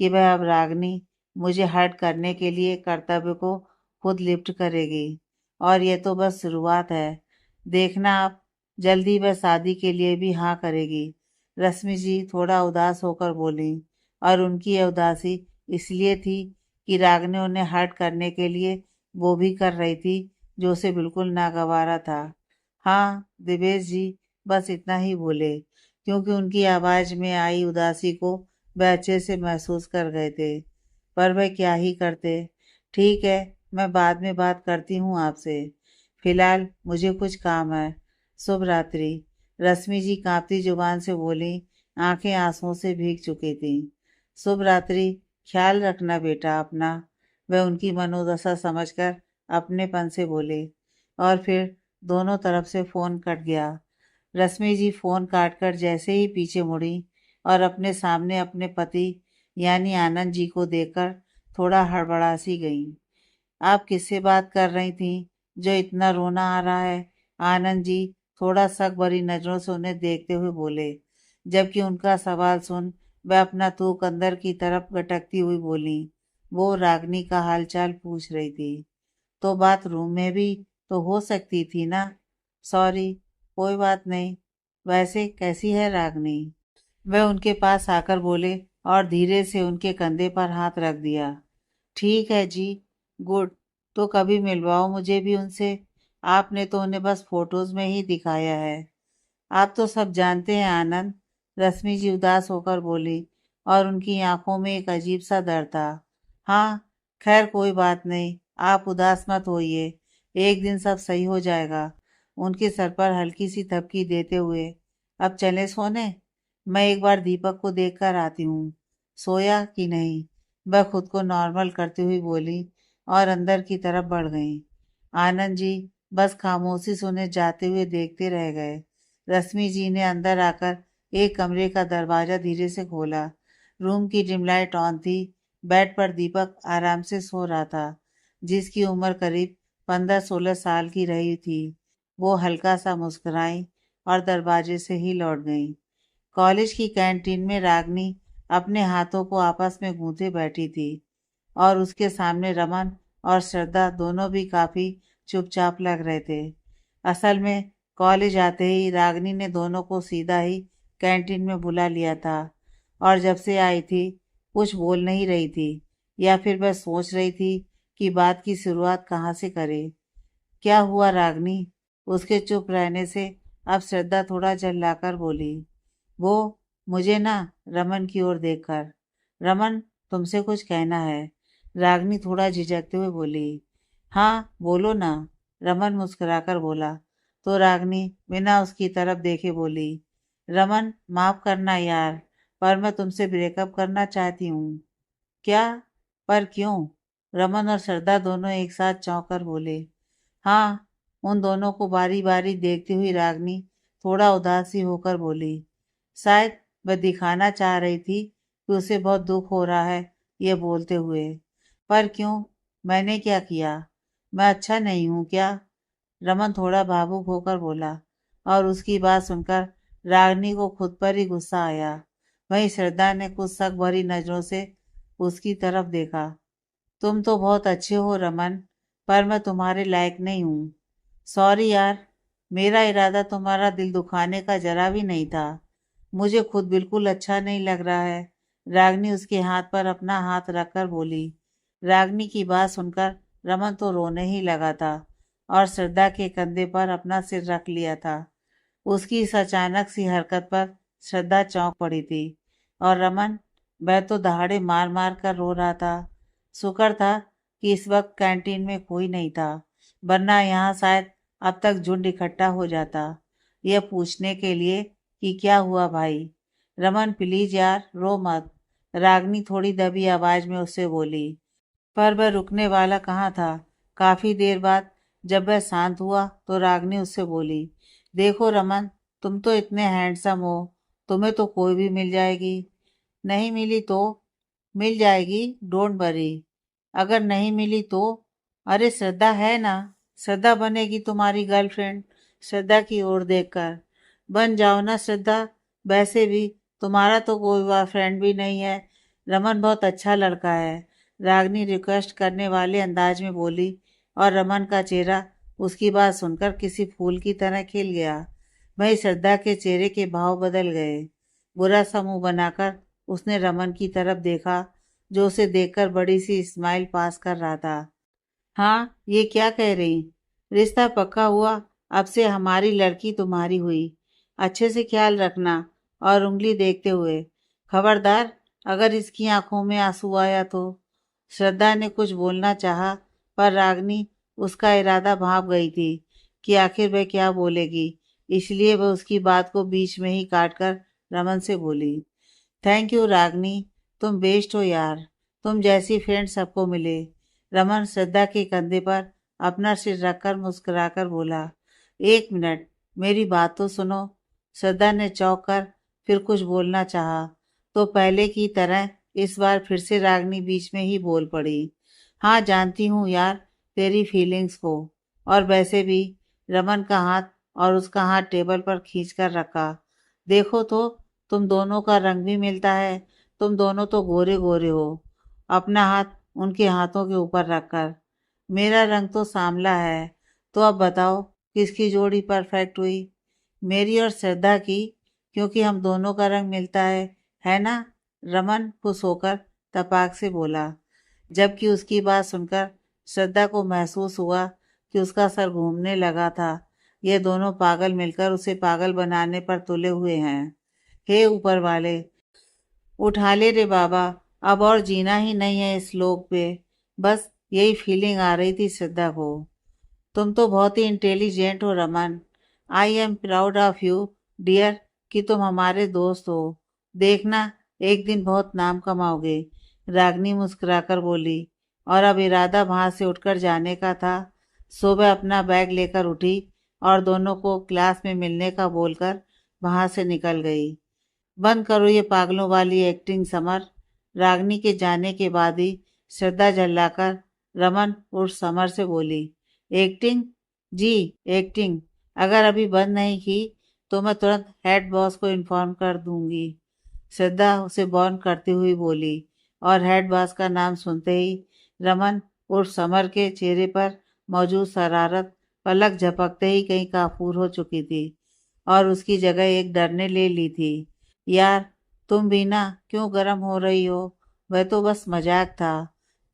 कि वह अब रागनी मुझे हर्ट करने के लिए कर्तव्य को खुद लिफ्ट करेगी। और यह तो बस शुरुआत है। देखना आप, जल्दी वह शादी के लिए भी हाँ करेगी। रश्मि जी थोड़ा उदास होकर बोली और उनकी यह उदासी इसलिए थी कि रागनी उन्हें हर्ट करने के लिए वो भी कर रही थी जो उसे बिल्कुल नागवारा था। हाँ, दिवेश जी बस इतना ही बोले, क्योंकि उनकी आवाज़ में आई उदासी को वह अच्छे से महसूस कर गए थे। पर वह क्या ही करते। ठीक है, मैं बाद में बात करती हूँ आपसे। फिलहाल मुझे कुछ काम है। शुभ रात्रि। रश्मि जी कांपती जुबान से बोली, आंखें आंसुओं से भीग चुकी थीं। शुभ रात्रि, ख्याल रखना बेटा अपना। वह उनकी मनोदशा समझकर अपनेपन से बोले और फिर दोनों तरफ से फ़ोन कट गया। रश्मि जी फ़ोन काटकर जैसे ही पीछे मुड़ी और अपने सामने अपने पति यानी आनंद जी को देखकर थोड़ा हड़बड़ा सी गईं। आप किससे बात कर रही थीं जो इतना रोना आ रहा है? आनंद जी थोड़ा शक भरी नजरों से उन्हें देखते हुए बोले। जबकि उनका सवाल सुन वह अपना थूक अंदर की तरफ गटकती हुई बोली। वो रागनी का हालचाल पूछ रही थी। तो बात रूम में भी तो हो सकती थी ना। सॉरी, कोई बात नहीं। वैसे कैसी है रागनी? वह उनके पास आकर बोले और धीरे से उनके कंधे पर हाथ रख दिया। ठीक है जी, गुड। तो कभी मिलवाओ मुझे भी उनसे। आपने तो उन्हें बस फोटोज में ही दिखाया है। आप तो सब जानते हैं आनंद। रश्मि जी उदास होकर बोली और उनकी आंखों में एक अजीब सा डर था। हाँ, खैर कोई बात नहीं, आप उदास मत होइए। एक दिन सब सही हो जाएगा। उनके सर पर हल्की सी थपकी देते हुए, अब चलें सोने? मैं एक बार दीपक को देख कर आती हूँ। सोया कि नहीं? वह खुद को नॉर्मल करती हुई बोली और अंदर की तरफ बढ़ गई। आनंद जी बस खामोशी से उन्हें जाते हुए देखते रह गए। रश्मि जी ने अंदर आकर एक कमरे का दरवाजा धीरे से खोला। रूम की डिम लाइट ऑन थी। बेड पर दीपक आराम से सो रहा था, जिसकी उम्र करीब 15-16 साल की रही थी। वो हल्का सा मुस्कुराई और दरवाजे से ही लौट गई। कॉलेज की कैंटीन में रागनी अपने हाथों को आपस में गूंथे बैठी थी और उसके सामने रमन और श्रद्धा दोनों भी काफी चुपचाप लग रहे थे। असल में कॉलेज आते ही रागनी ने दोनों को सीधा ही कैंटीन में बुला लिया था और जब से आई थी कुछ बोल नहीं रही थी, या फिर वह सोच रही थी कि बात की शुरुआत कहाँ से करे। क्या हुआ रागनी? उसके चुप रहने से अब श्रद्धा थोड़ा झल्लाकर बोली। वो मुझे ना, रमन की ओर देखकर। रमन, तुमसे कुछ कहना है। रागनी थोड़ा झिझकते हुए बोली। हाँ बोलो ना, रमन मुस्कुराकर बोला। तो रागनी बिना उसकी तरफ देखे बोली, रमन माफ करना यार, पर मैं तुमसे ब्रेकअप करना चाहती हूँ। क्या? पर क्यों? रमन और श्रद्धा दोनों एक साथ चौंक कर बोले। हाँ। उन दोनों को बारी बारी देखती हुई रागनी थोड़ा उदासी होकर बोली। शायद वह दिखाना चाह रही थी कि उसे बहुत दुख हो रहा है ये बोलते हुए। पर क्यों? मैंने क्या किया? मैं अच्छा नहीं हूँ क्या? रमन थोड़ा भावुक होकर बोला और उसकी बात सुनकर रागनी को खुद पर ही गुस्सा आया। वहीं श्रद्धा ने कुछ शक भरी नजरों से उसकी तरफ देखा। तुम तो बहुत अच्छे हो रमन, पर मैं तुम्हारे लायक नहीं हूँ। सॉरी यार, मेरा इरादा तुम्हारा दिल दुखाने का जरा भी नहीं था। मुझे खुद बिल्कुल अच्छा नहीं लग रहा है। रागनी उसके हाथ पर अपना हाथ रखकर बोली। रागनी की बात सुनकर रमन तो रोने ही लगा था और श्रद्धा के कंधे पर अपना सिर रख लिया था। उसकी इस अचानक सी हरकत पर श्रद्धा चौंक पड़ी थी और रमन, वह तो दहाड़े मार मार कर रो रहा था। शुक्र था कि इस वक्त कैंटीन में कोई नहीं था, वरना यहाँ शायद अब तक झुंड इकट्ठा हो जाता यह पूछने के लिए कि क्या हुआ भाई। रमन प्लीज यार रो मत, रागनी थोड़ी दबी आवाज में उससे बोली। पर वह रुकने वाला कहाँ था। काफी देर बाद जब वह शांत हुआ तो रागनी उससे बोली, देखो रमन, तुम तो इतने हैंडसम हो, तुम्हें तो कोई भी मिल जाएगी। नहीं मिली तो? मिल जाएगी, डोंट वरी। अगर नहीं मिली तो? अरे श्रद्धा है ना, श्रद्धा बनेगी तुम्हारी गर्लफ्रेंड। श्रद्धा की ओर देखकर, बन जाओ ना श्रद्धा। वैसे भी तुम्हारा तो कोई बॉयफ्रेंड भी नहीं है। रमन बहुत अच्छा लड़का है, रागनी रिक्वेस्ट करने वाले अंदाज में बोली और रमन का चेहरा उसकी बात सुनकर किसी फूल की तरह खिल गया। वहीं श्रद्धा के चेहरे के भाव बदल गए। बुरा सा मुंह बनाकर उसने रमन की तरफ देखा, जो उसे देखकर बड़ी सी स्माइल पास कर रहा था। हाँ, ये क्या कह रही? रिश्ता पक्का हुआ, अब से हमारी लड़की तुम्हारी हुई। अच्छे से ख्याल रखना। और उंगली देखते हुए, खबरदार अगर इसकी आंखों में आंसू आया तो। श्रद्धा ने कुछ बोलना चाहा, पर रागनी उसका इरादा भांप गई थी कि आखिर वह क्या बोलेगी। इसलिए वह उसकी बात को बीच में ही काटकर रमन से बोली। थैंक यू रागनी, तुम बेस्ट हो यार। तुम जैसी फ्रेंड सबको मिले। रमन श्रद्धा के कंधे पर अपना सिर रखकर मुस्कुराकर बोला। एक मिनट, मेरी बात तो सुनो। श्रद्धा ने चौंक कर फिर कुछ बोलना चाहा, तो पहले की तरह इस बार फिर से रागनी बीच में ही बोल पड़ी। हाँ जानती हूँ यार तेरी फीलिंग्स को, और वैसे भी। रमन का हाथ और उसका हाथ टेबल पर खींच कर रखा। देखो तो, तुम दोनों का रंग भी मिलता है। तुम दोनों तो गोरे गोरे हो। अपना हाथ उनके हाथों के ऊपर रखकर। मेरा रंग तो सांवला है। तो अब बताओ किसकी जोड़ी परफेक्ट हुई? मेरी और श्रद्धा की, क्योंकि हम दोनों का रंग मिलता है ना? रमन खुश होकर तपाक से बोला, जबकि उसकी बात सुनकर श्रद्धा को महसूस हुआ कि उसका सर घूमने लगा था। ये दोनों पागल मिलकर उसे पागल बनाने पर तुले हुए हैं। हे ऊपर वाले, उठा ले रे बाबा। अब और जीना ही नहीं है इस लोक पे। बस यही फीलिंग आ रही थी श्रद्धा को। तुम तो बहुत ही इंटेलिजेंट हो Raman. I am proud of you dear, कि तुम हमारे दोस्त हो। देखना, एक दिन बहुत नाम कमाओगे। रागनी मुस्कुराकर बोली, और अब इरादा वहां से उठकर जाने का था। सुबह अपना बैग लेकर उठी और दोनों को क्लास में मिलने का बोलकर वहां से निकल गई। बंद करो ये पागलों वाली एक्टिंग समर। रागनी के जाने के बाद ही श्रद्धा झल्लाकर रमन उर्फ समर से बोली, एक्टिंग? जी, एक्टिंग। अगर अभी बंद नहीं की तो मैं तुरंत हेड बॉस को इन्फॉर्म कर दूंगी। श्रद्धा उसे बॉर्न करती हुई बोली, और हेड बॉस का नाम सुनते ही रमन उर्फ समर के चेहरे पर मौजूद शरारत पलक झपकते ही कहीं काफूर हो चुकी थी और उसकी जगह एक डर ने ले ली थी। यार, तुम भी ना क्यों गर्म हो रही हो? वह तो बस मजाक था।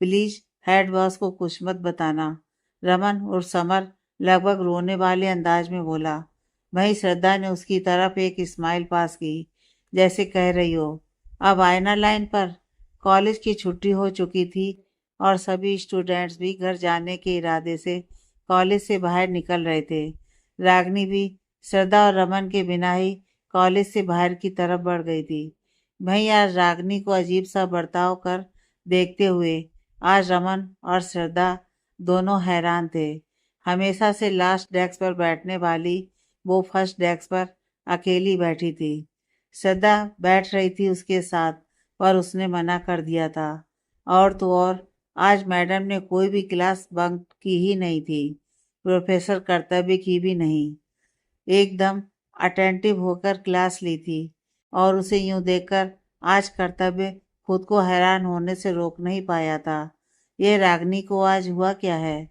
प्लीज हेड बॉस को कुछ मत बताना। रमन और समर लगभग रोने वाले अंदाज में बोला। वहीं श्रद्धा ने उसकी तरफ एक स्माइल पास की, जैसे कह रही हो, अब आए ना लाइन पर। कॉलेज की छुट्टी हो चुकी थी और सभी स्टूडेंट्स भी घर जाने के इरादे से कॉलेज से बाहर निकल रहे थे। रागनी भी श्रद्धा और रमन के बिना ही कॉलेज से बाहर की तरफ बढ़ गई थी। वहीं आज रागनी को अजीब सा बर्ताव कर देखते हुए आज रमन और श्रद्धा दोनों हैरान थे। हमेशा से लास्ट डेस्क पर बैठने वाली वो फर्स्ट डेस्क पर अकेली बैठी थी। श्रद्धा बैठ रही थी उसके साथ, पर उसने मना कर दिया था। और तो और आज मैडम ने कोई भी क्लास बंक की ही नहीं थी, प्रोफेसर कर्तव्य की भी नहीं। एकदम अटेंटिव होकर क्लास ली थी और उसे यूं देखकर आज कर्तव्य खुद को हैरान होने से रोक नहीं पाया था। ये रागनी को आज हुआ क्या है?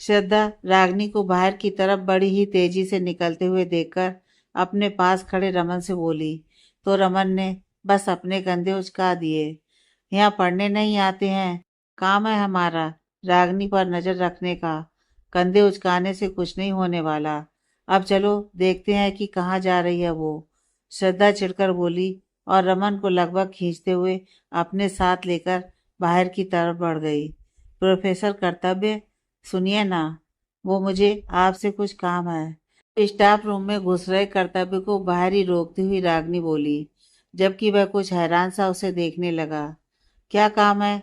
श्रद्धा रागनी को बाहर की तरफ बड़ी ही तेजी से निकलते हुए देखकर अपने पास खड़े रमन से बोली, तो रमन ने बस अपने कंधे उचका दिए। यहाँ पढ़ने नहीं आते हैं, काम है हमारा रागनी पर नजर रखने का। कंधे उचकाने से कुछ नहीं होने वाला। अब चलो देखते हैं कि कहाँ जा रही है वो। श्रद्धा चिढ़कर बोली और रमन को लगभग खींचते हुए अपने साथ लेकर बाहर की तरफ बढ़ गई। प्रोफेसर कर्तव्य, सुनिए ना, वो मुझे आपसे कुछ काम है। स्टाफ रूम में घुस रहे कर्तव्य को बाहर ही रोकती हुई रागनी बोली, जबकि वह कुछ हैरान सा उसे देखने लगा। क्या काम है?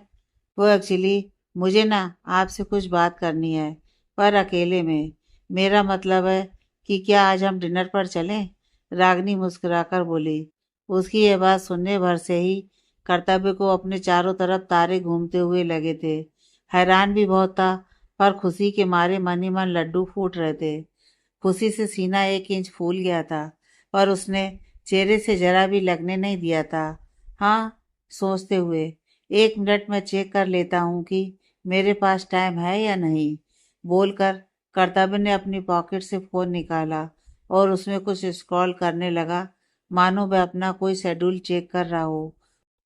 वो एक्चुअली मुझे ना आपसे कुछ बात करनी है, पर अकेले में। मेरा मतलब है कि क्या आज हम डिनर पर चलें? रागनी मुस्कुराकर बोली। उसकी यह बात सुनने भर से ही कर्तव्य को अपने चारों तरफ तारे घूमते हुए लगे थे। हैरान भी बहुत था, पर खुशी के मारे मन ही मन लड्डू फूट रहे थे। खुशी से सीना 1 इंच फूल गया था, पर उसने चेहरे से जरा भी लगने नहीं दिया था। हाँ, सोचते हुए, 1 मिनट में चेक कर लेता हूँ कि मेरे पास टाइम है या नहीं, बोलकर कर्तव्य ने अपनी पॉकेट से फोन निकाला और उसमें कुछ स्क्रॉल करने लगा, मानो वह अपना कोई शेड्यूल चेक कर रहा हो।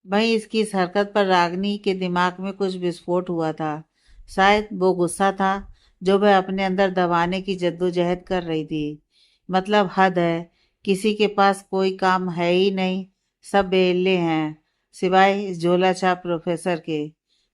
वहीं इसकी इस हरकत पर रागनी के दिमाग में कुछ विस्फोट हुआ था। शायद वो गुस्सा था जो वह अपने अंदर दबाने की जद्दोजहद कर रही थी। मतलब हद है, किसी के पास कोई काम है ही नहीं, सब बेल्ले हैं, सिवाय इस झोला छाप प्रोफेसर के।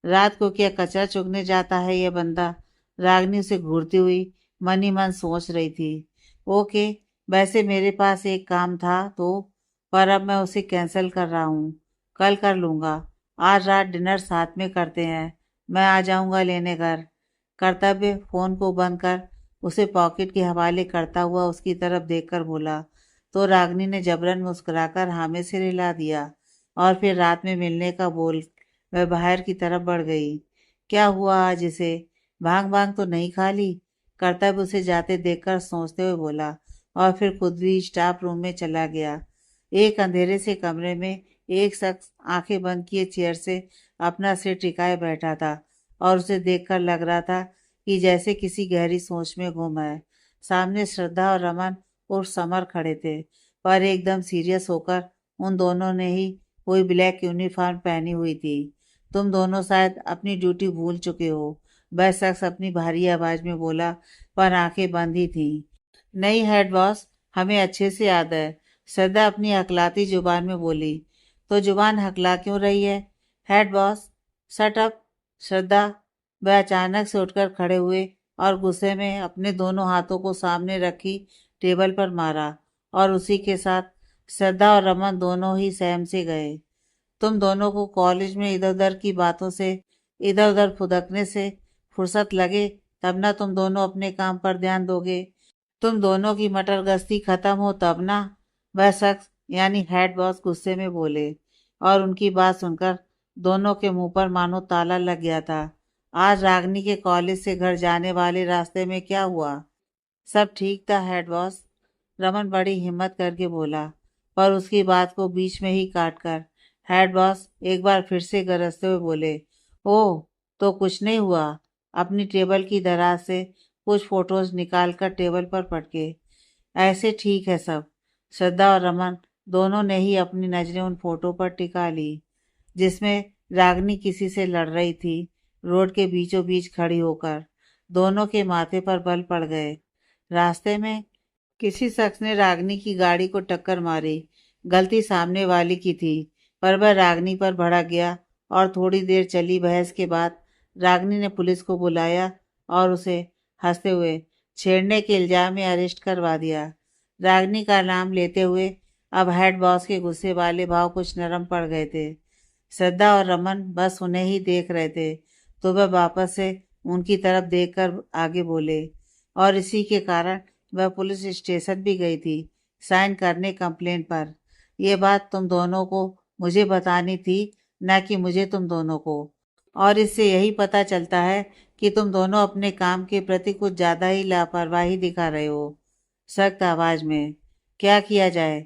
रात को क्या कचरा चुगने जाता है ये बंदा? रागनी उसे घूरती हुई मन ही मन सोच रही थी। ओके, वैसे मेरे पास एक काम था तो, पर अब मैं उसे कैंसिल कर रहा हूँ। कल कर लूँगा। आज रात डिनर साथ में करते हैं। मैं आ जाऊँगा लेने घर। कर्तव्य फोन को बंद कर उसे पॉकेट के हवाले करता हुआ उसकी तरफ देखकर बोला, तो रागनी ने जबरन मुस्कुराकर हामी से हिला दिया और फिर रात में मिलने का बोल वह बाहर की तरफ बढ़ गई। क्या हुआ आज इसे? भांग भांग तो नहीं खा ली? कर्तव्य उसे जाते देखकर सोचते हुए बोला और फिर खुद भी स्टाफ रूम में चला गया। एक अंधेरे से कमरे में एक शख्स आंखें बंद किए चेयर से अपना सिर टिकाए बैठा था और उसे देखकर लग रहा था कि जैसे किसी गहरी सोच में गुम है। सामने श्रद्धा और रमन उर्फ समर खड़े थे, पर एकदम सीरियस होकर उन दोनों ने ही कोई ब्लैक यूनिफॉर्म पहनी हुई थी। तुम दोनों शायद अपनी ड्यूटी भूल चुके हो, वह शख्स अपनी भारी आवाज में बोला, पर आंखें बंद ही थीं। नहीं हेड बॉस, हमें अच्छे से याद है, श्रद्धा अपनी हकलाती जुबान में बोली। तो जुबान हकला क्यों रही है? Head boss shut up. Shraddha. वह अचानक से उठकर खड़े हुए और गुस्से में अपने दोनों हाथों को सामने रखी टेबल पर मारा, और उसी के साथ श्रद्धा और रमन दोनों ही सहम से गए। तुम दोनों को कॉलेज में इधर उधर की बातों से, इधर उधर फुदकने से फुर्सत लगे तब ना तुम दोनों अपने काम पर ध्यान दोगे। तुम दोनों की मटर गश्ती खत्म हो तब ना। वह शख्स यानी हेड बॉस गुस्से में बोले, और उनकी बात सुनकर दोनों के मुंह पर मानो ताला लग गया था। आज रागनी के कॉलेज से घर जाने वाले रास्ते में क्या हुआ? सब ठीक था हेड बॉस, रमन बड़ी हिम्मत करके बोला, पर उसकी बात को बीच में ही काट कर हेड बॉस एक बार फिर से गरजते हुए बोले, ओह, तो कुछ नहीं हुआ? अपनी टेबल की दराज से कुछ फोटोज निकाल कर टेबल पर पटके। ऐसे ठीक है सब। श्रद्धा और रमन दोनों ने ही अपनी नजरें उन फोटो पर टिका ली जिसमें रागनी किसी से लड़ रही थी, रोड के बीचों बीच खड़ी होकर। दोनों के माथे पर बल पड़ गए। रास्ते में किसी शख्स ने रागनी की गाड़ी को टक्कर मारी। गलती सामने वाले की थी, पर वह रागनी पर भड़क गया और थोड़ी देर चली बहस के बाद रागनी ने पुलिस को बुलाया और उसे हंसते हुए छेड़ने के इल्जाम में अरेस्ट करवा दिया। रागनी का नाम लेते हुए अब हेड बॉस के गुस्से वाले भाव कुछ नरम पड़ गए थे। श्रद्धा और रमन बस उन्हें ही देख रहे थे, तो वह वापस से उनकी तरफ देखकर आगे बोले, और इसी के कारण वह पुलिस स्टेशन भी गई थी साइन करने कंप्लेंट पर। यह बात तुम दोनों को मुझे बतानी थी, न कि मुझे तुम दोनों को। और इससे यही पता चलता है कि तुम दोनों अपने काम के प्रति कुछ ज़्यादा ही लापरवाही दिखा रहे हो। सख्त आवाज में, क्या किया जाए?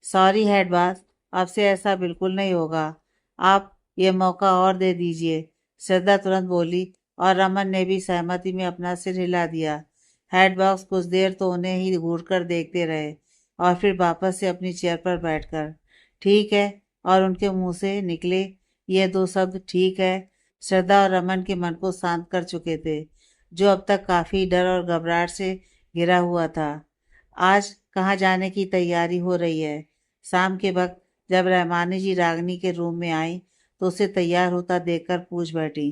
सॉरी हेड बॉस, अब से ऐसा बिल्कुल नहीं होगा। आप ये मौका और दे दीजिए, श्रद्धा तुरंत बोली, और रमन ने भी सहमति में अपना सिर हिला दिया। हेड बॉस कुछ देर तो उन्हें ही घूर कर देखते रहे और फिर वापस से अपनी चेयर पर बैठकर ठीक है, और उनके मुंह से निकले ये दो शब्द ठीक है श्रद्धा और रमन के मन को शांत कर चुके थे, जो अब तक काफी डर और घबराहट से घिरा हुआ था। आज कहाँ जाने की तैयारी हो रही है? शाम के वक्त जब रहमानी जी रागनी के रूम में आई तो उसे तैयार होता देखकर पूछ बैठी,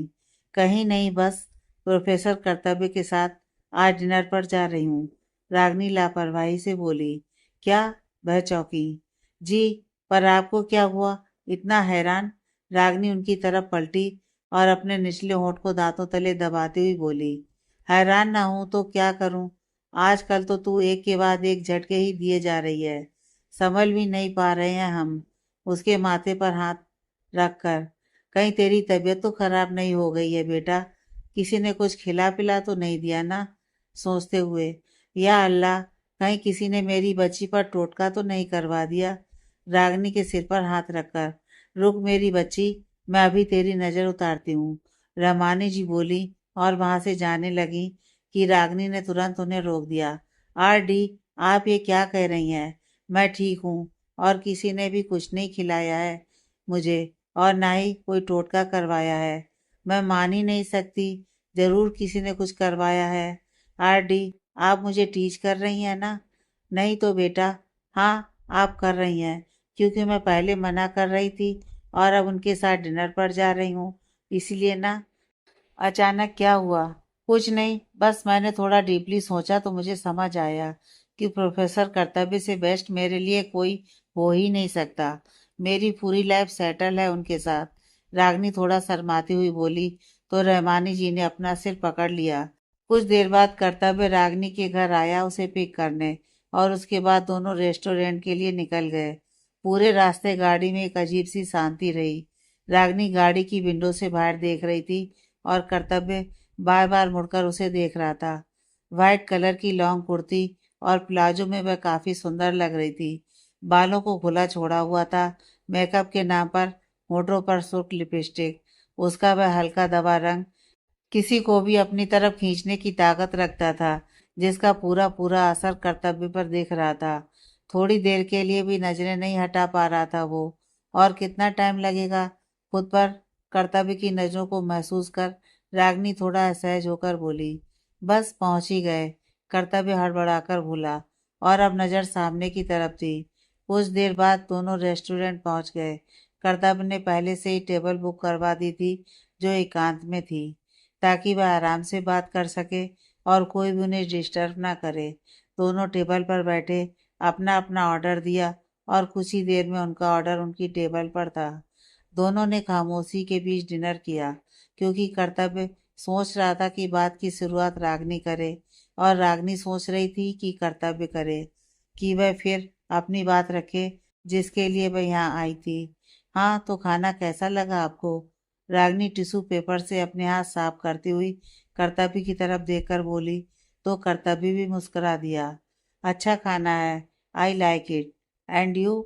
कहीं नहीं, बस प्रोफेसर कर्तव्य के साथ आज डिनर पर जा रही हूँ। रागनी लापरवाही से बोली। क्या? वह चौंकी। जी, पर आपको क्या हुआ इतना हैरान? रागनी उनकी तरफ पलटी और अपने निचले होंठ को दांतों तले दबाती हुई बोली, हैरान ना हूं तो क्या करूं? आजकल तो तू एक के बाद एक झटके ही दिए जा रही है। संभल भी नहीं पा रहे हैं हम। उसके माथे पर हाथ रखकर, कहीं तेरी तबीयत तो खराब नहीं हो गई है बेटा? किसी ने कुछ खिला पिला तो नहीं दिया ना? सोचते हुए, या अल्लाह, कहीं किसी ने मेरी बच्ची पर टोटका तो नहीं करवा दिया? रागनी के सिर पर हाथ रखकर, रुक मेरी बच्ची, मैं अभी तेरी नज़र उतारती हूँ, रहमानी जी बोली, और वहां से जाने लगी कि रागनी ने तुरंत उन्हें रोक दिया। आर डी, आप ये क्या कह रही हैं? मैं ठीक हूँ, और किसी ने भी कुछ नहीं खिलाया है मुझे, और ना ही कोई टोटका करवाया है। मैं मान ही नहीं सकती, जरूर किसी ने कुछ करवाया है। आर डी, आप मुझे टीच कर रही हैं ना? नहीं तो बेटा, हाँ, आप कर रही हैं, क्योंकि मैं पहले मना कर रही थी और अब उनके साथ डिनर पर जा रही हूँ, इसलिए ना। अचानक क्या हुआ? कुछ नहीं, बस मैंने थोड़ा डीपली सोचा तो मुझे समझ आया कि प्रोफेसर कर्तव्य से बेस्ट मेरे लिए कोई हो ही नहीं सकता। मेरी पूरी लाइफ सेटल है उनके साथ। रागनी थोड़ा शर्माती हुई बोली, तो रहमानी जी ने अपना सिर पकड़ लिया। कुछ देर बाद कर्तव्य रागनी के घर आया उसे पिक करने, और उसके बाद दोनों रेस्टोरेंट के लिए निकल गए। पूरे रास्ते गाड़ी में एक अजीब सी शांति रही। रागनी गाड़ी की विंडो से बाहर देख रही थी और कर्तव्य बार बार मुड़कर उसे देख रहा था। वाइट कलर की लॉन्ग कुर्ती और प्लाजो में वह काफी सुंदर लग रही थी, बालों को खुला छोड़ा हुआ था। मेकअप के नाम पर होठों पर सुर्ख लिपस्टिक, उसका वह हल्का दबा रंग किसी को भी अपनी तरफ खींचने की ताकत रखता था, जिसका पूरा पूरा असर कर्तव्य पर दिख रहा था। थोड़ी देर के लिए भी नजरें नहीं हटा पा रहा था वो। और कितना टाइम लगेगा? खुद पर कर्तव्य की नजरों को महसूस कर रागनी थोड़ा असहज होकर बोली। बस पहुंच ही गए। कर्तव्य हड़बड़ाकर बोला, और अब नजर सामने की तरफ थी। कुछ देर बाद दोनों रेस्टोरेंट पहुंच गए। कर्तव्य ने पहले से ही टेबल बुक करवा दी थी, जो एकांत में थी, ताकि वह आराम से बात कर सके और कोई भी उन्हें डिस्टर्ब ना करे। दोनों टेबल पर बैठे अपना अपना ऑर्डर दिया और कुछ ही देर में उनका ऑर्डर उनकी टेबल पर था। दोनों ने खामोशी के बीच डिनर किया, क्योंकि कर्तव्य सोच रहा था कि बात की शुरुआत रागनी करे, और रागनी सोच रही थी कि कर्तव्य करे, कि वह फिर अपनी बात रखे जिसके लिए वह यहाँ आई थी। हाँ, तो खाना कैसा लगा आपको? रागनी टिश्यू पेपर से अपने हाथ साफ करती हुई कर्तव्य की तरफ देखकर बोली, तो कर्तव्य भी मुस्कुरा दिया। अच्छा खाना है। I like it. And you?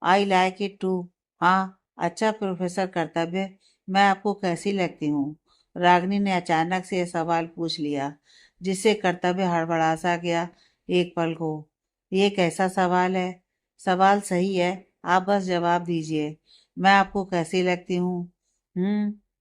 I like it too. हाँ। अच्छा प्रोफेसर कर्तव्य, मैं आपको कैसी लगती हूँ? रागनी ने अचानक से यह सवाल पूछ लिया, जिससे कर्तव्य हड़बड़ा सा गया एक पल को। ये कैसा सवाल है? सवाल सही है, आप बस जवाब दीजिए। मैं आपको कैसी लगती हूँ?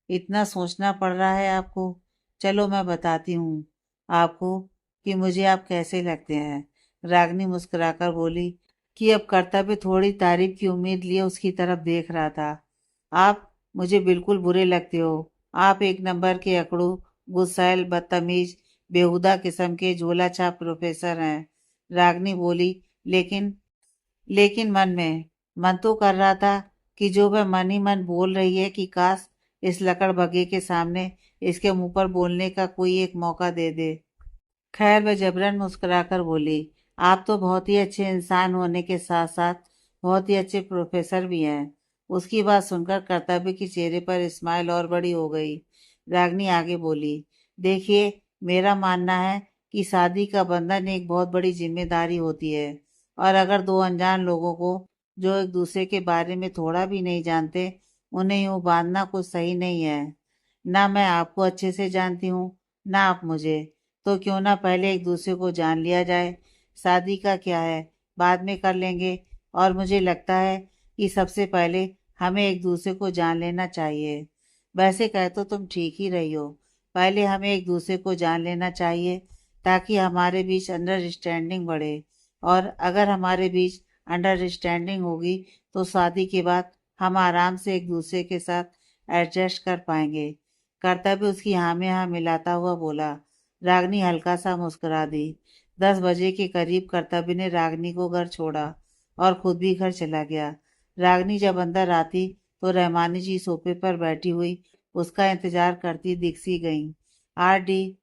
इतना सोचना पड़ रहा है आपको? चलो मैं बताती हूँ आपको कि मुझे आप कैसे लगते हैं। रागनी मुस्कुराकर बोली, कि अब कर्तव्य थोड़ी तारीफ की उम्मीद लिए उसकी तरफ देख रहा था। आप मुझे बिल्कुल बुरे लगते हो। आप एक नंबर के अकड़ू, गुस्सैल, बदतमीज, बेहुदा किस्म के झोला छाप प्रोफेसर हैं। रागनी बोली, लेकिन लेकिन मन तो कर रहा था कि जो वह मन ही मन बोल रही है कि काश इस लकड़बग्घे के सामने इसके मुंह पर बोलने का कोई एक मौका दे दे। खैर, वह जबरन मुस्कुराकर बोली, आप तो बहुत ही अच्छे इंसान होने के साथ साथ बहुत ही अच्छे प्रोफेसर भी हैं। उसकी बात सुनकर कर्तव्य के चेहरे पर स्माइल और बड़ी हो गई। रागनी आगे बोली, देखिए, मेरा मानना है कि शादी का बंधन एक बहुत बड़ी जिम्मेदारी होती है, और अगर दो अनजान लोगों को, जो एक दूसरे के बारे में थोड़ा भी नहीं जानते, उन्हें यूं बांधना कुछ सही नहीं है। ना मैं आपको अच्छे से जानती हूँ, ना आप मुझे। तो क्यों ना पहले एक दूसरे को जान लिया जाए। शादी का क्या है, बाद में कर लेंगे। और मुझे लगता है कि सबसे पहले हमें एक दूसरे को जान लेना चाहिए। वैसे कह तो तुम ठीक ही रही हो। पहले हमें एक दूसरे को जान लेना चाहिए, ताकि हमारे बीच अंडरस्टैंडिंग बढ़े। और अगर हमारे बीच अंडरस्टैंडिंग होगी, तो शादी के बाद हम आराम से एक दूसरे के साथ एडजस्ट कर पाएंगे। कर्तव्य उसकी हाँ में हाँ मिलाता हुआ बोला। रागनी हल्का सा मुस्कुरा दी। 10 बजे के करीब कर्तव्य ने रागनी को घर छोड़ा और खुद भी घर चला गया। रागनी जब अंदर आती, तो रहमानी जी सोफे पर बैठी हुई उसका इंतजार करती दिख सी गई। आरडी,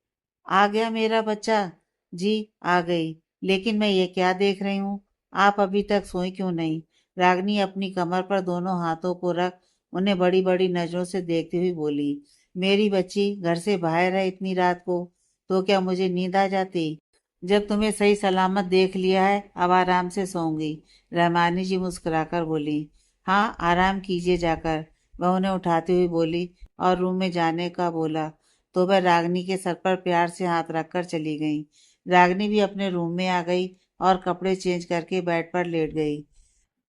आ गया मेरा बच्चा? जी, आ गई। लेकिन मैं ये क्या देख रही हूँ? आप अभी तक सोई क्यों नहीं? रागनी अपनी कमर पर दोनों हाथों को रख उन्हें बड़ी बड़ी नजरों से देखती हुई बोली, मेरी बच्ची घर से बाहर है इतनी रात को, तो क्या मुझे नींद आ जाती? जब तुम्हें सही सलामत देख लिया है, अब आराम से सोऊंगी। रहमानी जी मुस्कुराकर बोली। हाँ, आराम कीजिए जाकर। वह उन्हें उठाती हुई बोली और रूम में जाने का बोला, तो वह रागनी के सर पर प्यार से हाथ रखकर चली गई। रागनी भी अपने रूम में आ गई और कपड़े चेंज करके बेड पर लेट गई।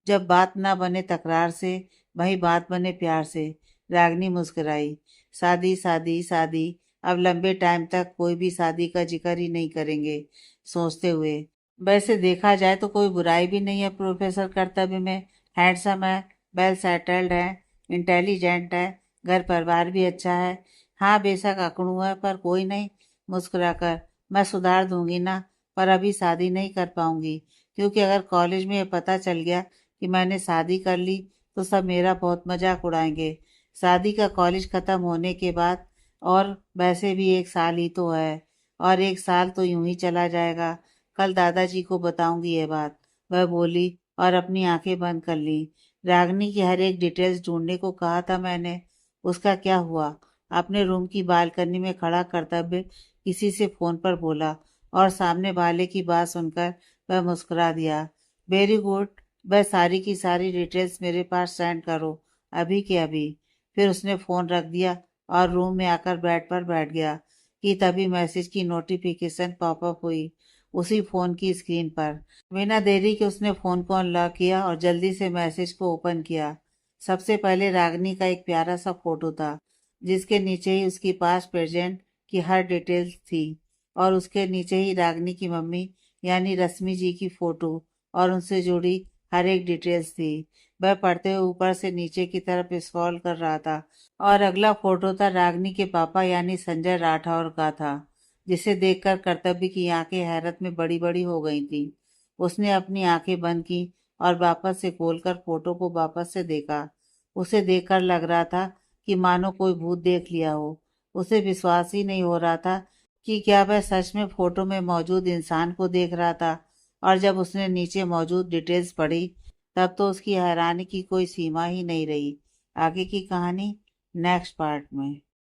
जब बात ना बने तकरार से, वही बात बने प्यार से। रागनी मुस्कुराई। शादी शादी शादी, अब लंबे टाइम तक कोई भी शादी का जिक्र ही नहीं करेंगे, सोचते हुए। वैसे देखा जाए तो कोई बुराई भी नहीं है प्रोफेसर कर्तव्य में। हैंडसम है, वेल सेटल्ड है, इंटेलिजेंट है, घर परिवार भी अच्छा है। हाँ, बेशक अकड़ू है, पर कोई नहीं। मुस्कुराकर, मैं सुधार दूंगी ना, पर अभी शादी नहीं कर पाऊंगी, क्योंकि अगर कॉलेज में ये पता चल गया कि मैंने शादी कर ली, तो सब मेरा बहुत मजाक उड़ाएंगे। शादी का कॉलेज खत्म होने के बाद, और वैसे भी 1 साल ही तो है, और 1 साल तो यूं ही चला जाएगा। कल दादाजी को बताऊंगी ये बात, वह बोली, और अपनी आंखें बंद कर ली। रागनी की हर एक डिटेल्स ढूंढने को कहा था मैंने, उसका क्या हुआ? अपने रूम की बालकनी में खड़ा कर्तव्य किसी से फोन पर बोला, और सामने वाले की बात सुनकर वह मुस्कुरा दिया। वेरी गुड, वह सारी की सारी डिटेल्स मेरे पास सेंड करो, अभी के अभी। फिर उसने फ़ोन रख दिया और रूम में आकर बेड पर बैठ गया कि तभी मैसेज की नोटिफिकेशन पॉपअप हुई उसी फ़ोन की स्क्रीन पर। बिना देरी के उसने फ़ोन को अनलॉक किया और जल्दी से मैसेज को ओपन किया। सबसे पहले रागनी का एक प्यारा सा फोटो था, जिसके नीचे ही उसकी पास्ट प्रेजेंट की हर डिटेल्स थी, और उसके नीचे ही रागनी की मम्मी यानी रश्मि जी की फ़ोटो और उनसे जुड़ी हर एक डिटेल्स थी। वह पढ़ते हुए ऊपर से नीचे की तरफ स्क्रॉल कर रहा था, और अगला फोटो था रागनी के पापा यानी संजय राठौर का था, जिसे देखकर कर्तव्य की आंखें हैरत में बड़ी बड़ी हो गई थी। उसने अपनी आंखें बंद की और वापस से खोलकर फोटो को वापस से देखा। उसे देखकर लग रहा था कि मानो कोई भूत देख लिया हो। उसे विश्वास ही नहीं हो रहा था कि क्या वह सच में फोटो में मौजूद इंसान को देख रहा था। और जब उसने नीचे मौजूद डिटेल्स पढ़ी, तब तो उसकी हैरानी की कोई सीमा ही नहीं रही। आगे की कहानी नेक्स्ट पार्ट में।